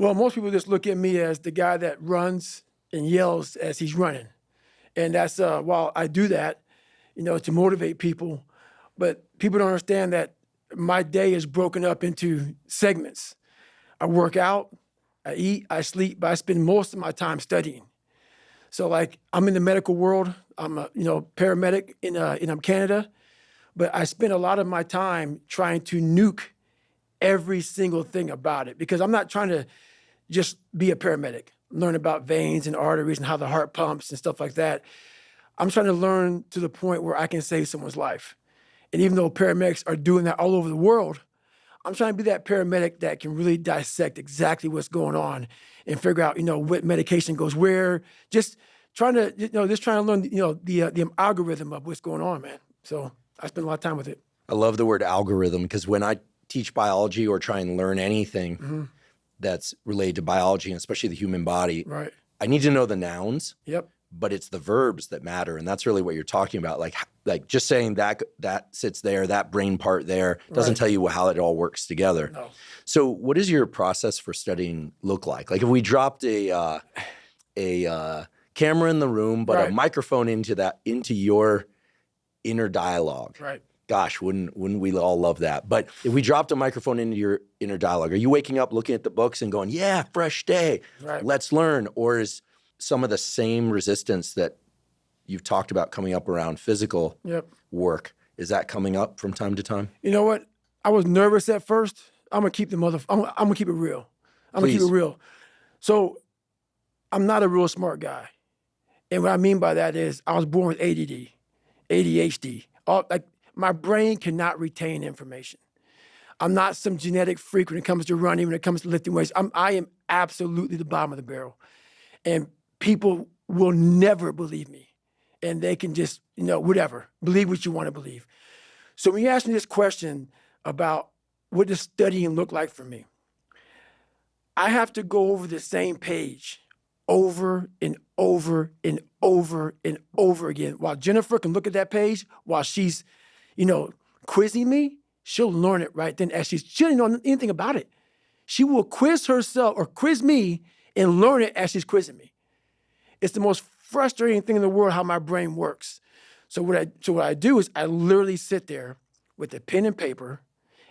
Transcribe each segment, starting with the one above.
Well, most people just look at me as the guy that runs and yells as he's running. And that's, while I do that, to motivate people, but people don't understand that my day is broken up into segments. I work out, I eat, I sleep, but I spend most of my time studying. So like I'm in the medical world, I'm a paramedic in Canada, but I spend a lot of my time trying to nuke every single thing about it because I'm not trying to just be a paramedic, learn about veins and arteries and how the heart pumps and stuff like that. I'm trying to learn to the point where I can save someone's life. And even though paramedics are doing that all over the world, I'm trying to be that paramedic that can really dissect exactly what's going on and figure out, what medication goes where. Just trying to learn, the algorithm of what's going on, man. So I spend a lot of time with it. I love the word algorithm because when I teach biology or try and learn anything that's related to biology and especially the human body, right, I need to know the nouns. Yep. But it's the verbs that matter, and that's really what you're talking about. Like just saying that sits there, that brain part there doesn't tell you how it all works together. No. So, what does your process for studying look like? Like, if we dropped a camera in the room, but a microphone into your inner dialogue, right? Gosh, wouldn't we all love that? But if we dropped a microphone into your inner dialogue, are you waking up, looking at the books, and going, "Yeah, fresh day, let's learn," or is some of the same resistance that you've talked about coming up around physical work, is that coming up from time to time? You know what? I was nervous at first. I'm gonna keep I'm gonna keep it real. I'm gonna keep it real. So I'm not a real smart guy. And what I mean by that is I was born with ADD, ADHD. My brain cannot retain information. I'm not some genetic freak when it comes to running, when it comes to lifting weights. I am absolutely the bottom of the barrel. And people will never believe me. And they can just, whatever, believe what you want to believe. So when you ask me this question about what does studying look like for me, I have to go over the same page over and over and over and over again. While Jennifer can look at that page while she's, quizzing me, she'll learn it right then as she doesn't know anything about it. She will quiz herself or quiz me and learn it as she's quizzing me. It's the most frustrating thing in the world how my brain works. So what I do is I literally sit there with a pen and paper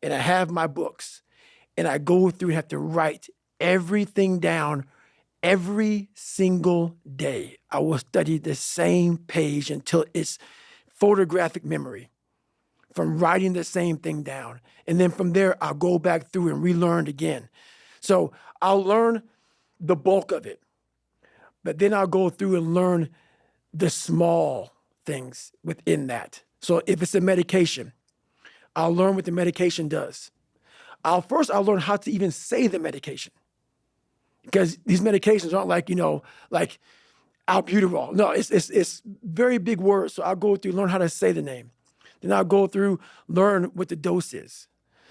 and I have my books and I go through and have to write everything down every single day. I will study the same page until it's photographic memory from writing the same thing down. And then from there, I'll go back through and relearn again. So I'll learn the bulk of it. But then I'll go through and learn the small things within that. So if it's a medication, I'll learn what the medication does. I'll learn how to even say the medication. Because these medications aren't like albuterol. No, it's very big words. So I'll go through, learn how to say the name. Then I'll go through, learn what the dose is.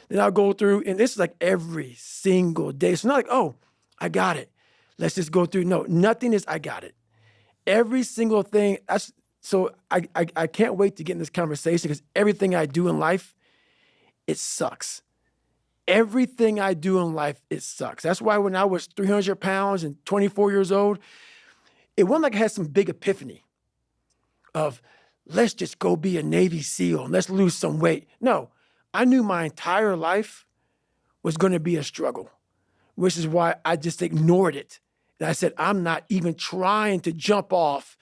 Then I'll go through, and this is like every single day. So not like, oh, I got it. Let's just go through. No, nothing is I got it. Every single thing. So I can't wait to get in this conversation because everything I do in life, it sucks. Everything I do in life, it sucks. That's why when I was 300 pounds and 24 years old, it wasn't like I had some big epiphany of let's just go be a Navy SEAL and let's lose some weight. No, I knew my entire life was going to be a struggle, which is why I just ignored it. And I said, I'm not even trying to jump off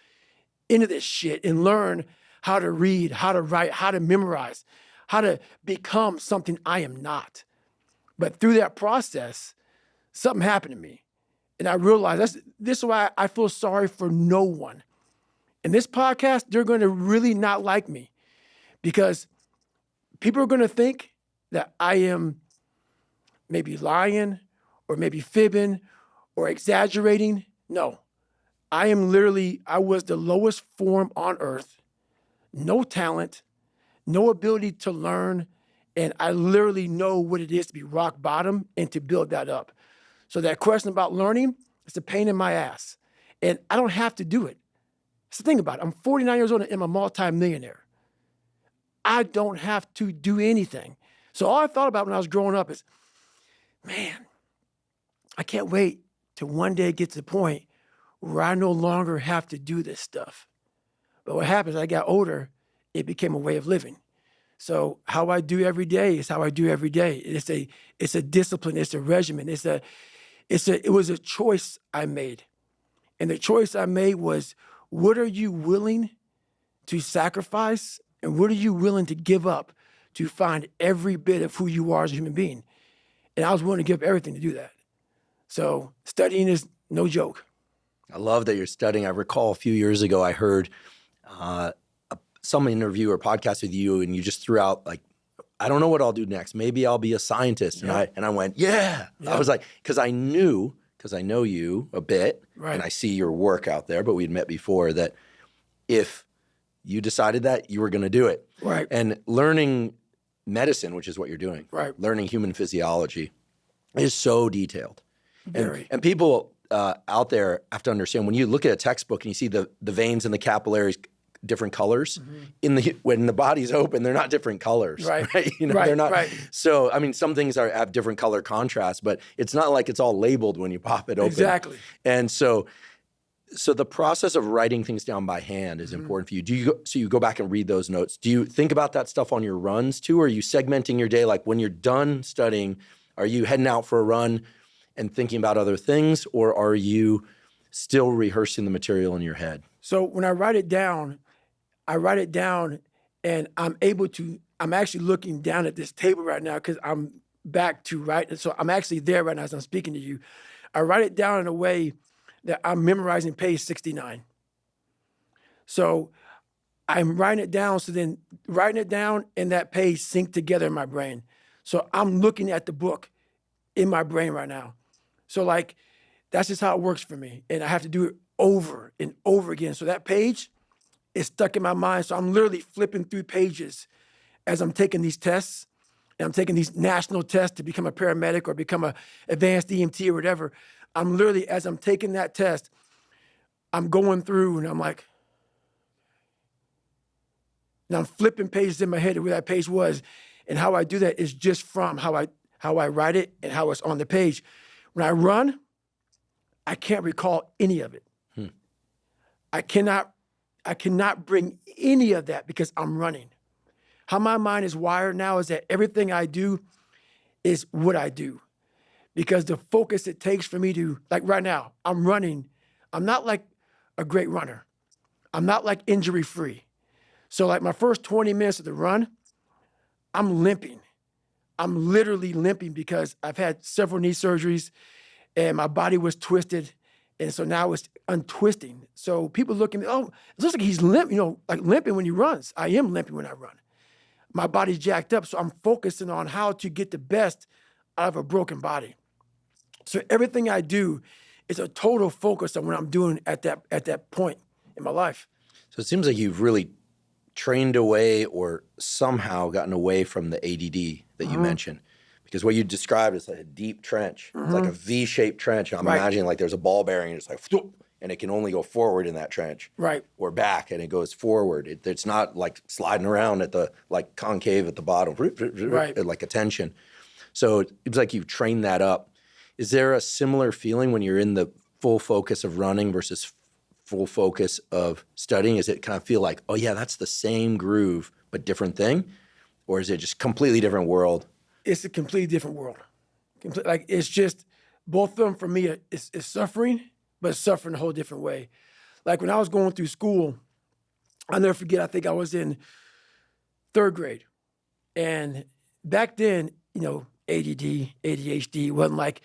into this shit and learn how to read, how to write, how to memorize, how to become something I am not. But through that process, something happened to me. And I realized this is why I feel sorry for no one. In this podcast, they're going to really not like me because people are going to think that I am maybe lying or maybe fibbing or exaggerating. No, I was the lowest form on earth, no talent, no ability to learn, and I literally know what it is to be rock bottom and to build that up. So that question about learning, it's a pain in my ass. And I don't have to do it. That's the thing about it. I'm 49 years old and I'm a multi-millionaire. I don't have to do anything. So all I thought about when I was growing up is, man, I can't wait to one day get to the point where I no longer have to do this stuff. But what happens, I got older, it became a way of living. So how I do every day is how I do every day. It's a discipline, it's a regimen, it was a choice I made. And the choice I made was, what are you willing to sacrifice and what are you willing to give up to find every bit of who you are as a human being? And I was willing to give up everything to do that. So studying is no joke. I love that you're studying. I recall a few years ago, I heard some interview or podcast with you, and you just threw out like, I don't know what I'll do next. Maybe I'll be a scientist. And I went, yeah. I was like, because I know you a bit, and I see your work out there, but we'd met before, that if you decided that, you were going to do it. Right. And learning medicine, which is what you're doing, learning human physiology, is so detailed. Very. And people out there have to understand, when you look at a textbook and you see the veins and the capillaries different colors, when the body's open, they're not different colors, right? They're not. Right. So, I mean, some things have different color contrast, but it's not like it's all labeled when you pop it open. Exactly. And so the process of writing things down by hand is important for you. So you go back and read those notes. Do you think about that stuff on your runs too? Or are you segmenting your day? Like when you're done studying, are you heading out for a run and thinking about other things, or are you still rehearsing the material in your head? So when I write it down and I'm actually looking down at this table right now because I'm back to writing. So I'm actually there right now as I'm speaking to you. I write it down in a way that I'm memorizing page 69. So I'm writing it down. So then writing it down and that page sync together in my brain. So I'm looking at the book in my brain right now. So like, that's just how it works for me. And I have to do it over and over again. So that page is stuck in my mind. So I'm literally flipping through pages as I'm taking these tests. And I'm taking these national tests to become a paramedic or become an advanced EMT or whatever. I'm literally, as I'm taking that test, I'm going through and I'm like, and I'm flipping pages in my head of where that page was. And how I do that is just from how I write it and how it's on the page. When I run, I can't recall any of it. I cannot bring any of that because I'm running. How my mind is wired now is that everything I do is what I do. Because the focus it takes for me to, like right now, I'm running. I'm not like a great runner. I'm not like injury-free. So like my first 20 minutes of the run, I'm limping. I'm literally limping because I've had several knee surgeries and my body was twisted. And so now it's untwisting. So people look at me, oh, it looks like he's limp, like limping when he runs. I am limping when I run. My body's jacked up, so I'm focusing on how to get the best out of a broken body. So everything I do is a total focus on what I'm doing at that point in my life. So it seems like you've really trained away or somehow gotten away from the ADD that you mentioned. Because what you described is like a deep trench. It's like a V-shaped trench. I'm imagining like there's a ball bearing, and it's like, and it can only go forward in that trench. Right. Or back, and it goes forward. It's not like sliding around at the, like concave at the bottom, like a tension. So it's like you've trained that up. Is there a similar feeling when you're in the full focus of running versus full focus of studying? Is it kind of feel like, oh yeah, that's the same groove, but different thing? Or is it just completely different world? It's a completely different world. Like it's just, both of them for me is suffering, but suffering a whole different way. Like when I was going through school, I'll never forget, I think I was in 3rd grade. And back then, ADD, ADHD wasn't like,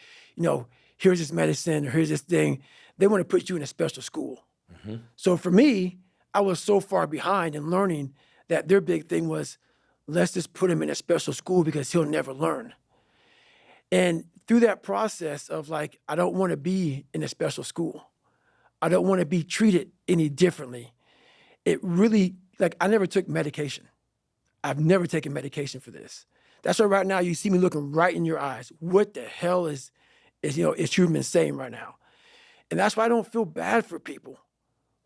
here's this medicine or here's this thing. They want to put you in a special school. So for me, I was so far behind in learning that their big thing was, let's just put him in a special school because he'll never learn. And through that process of like, I don't want to be in a special school. I don't want to be treated any differently. It really, like, I never took medication. I've never taken medication for this. That's why right now you see me looking right in your eyes. What the hell is Huberman saying right now? And that's why I don't feel bad for people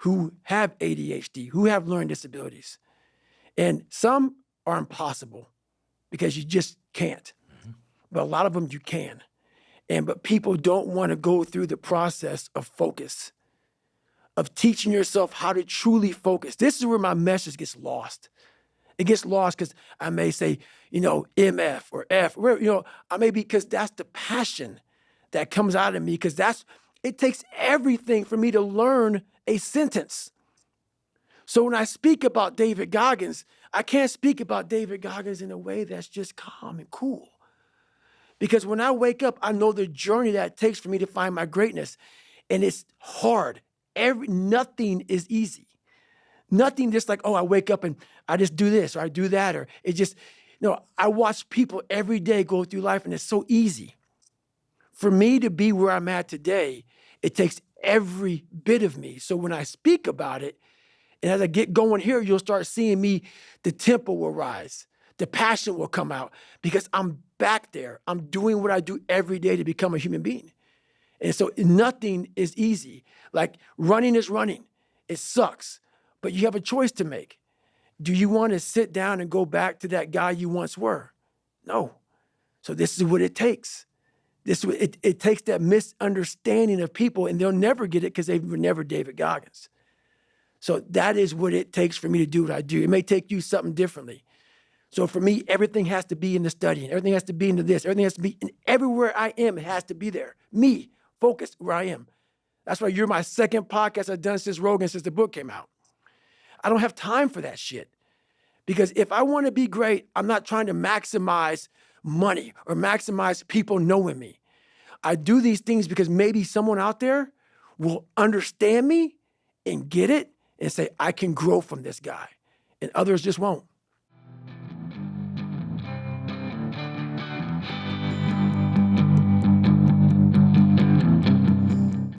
who have ADHD, who have learning disabilities. And some are impossible because you just can't. But a lot of them you can. But people don't want to go through the process of focus, of teaching yourself how to truly focus. This is where my message gets lost. It gets lost because I may say, MF or F, I may be, because that's the passion that comes out of me, because it takes everything for me to learn a sentence. So when I speak about David Goggins, I can't speak about David Goggins in a way that's just calm and cool. Because when I wake up, I know the journey that it takes for me to find my greatness. And it's hard. Nothing is easy. Nothing just like, I wake up and I just do this or I do that, or it just, I watch people every day go through life and it's so easy. For me to be where I'm at today, it takes every bit of me. So when I speak about it, and as I get going here, you'll start seeing me, the tempo will rise, the passion will come out, because I'm back there. I'm doing what I do every day to become a human being. And so nothing is easy. Like running is running. It sucks, but you have a choice to make. Do you want to sit down and go back to that guy you once were? No. So this is what it takes. It takes that misunderstanding of people, and they'll never get it because they were never David Goggins. So that is what it takes for me to do what I do. It may take you something differently. So for me, everything has to be in the studying. Everything has to be into this. Everything has to be, and everywhere I am, it has to be there. Me, focused where I am. That's why you're my second podcast I've done since the book came out. I don't have time for that shit. Because if I want to be great, I'm not trying to maximize money or maximize people knowing me. I do these things because maybe someone out there will understand me and get it and say, I can grow from this guy. And others just won't.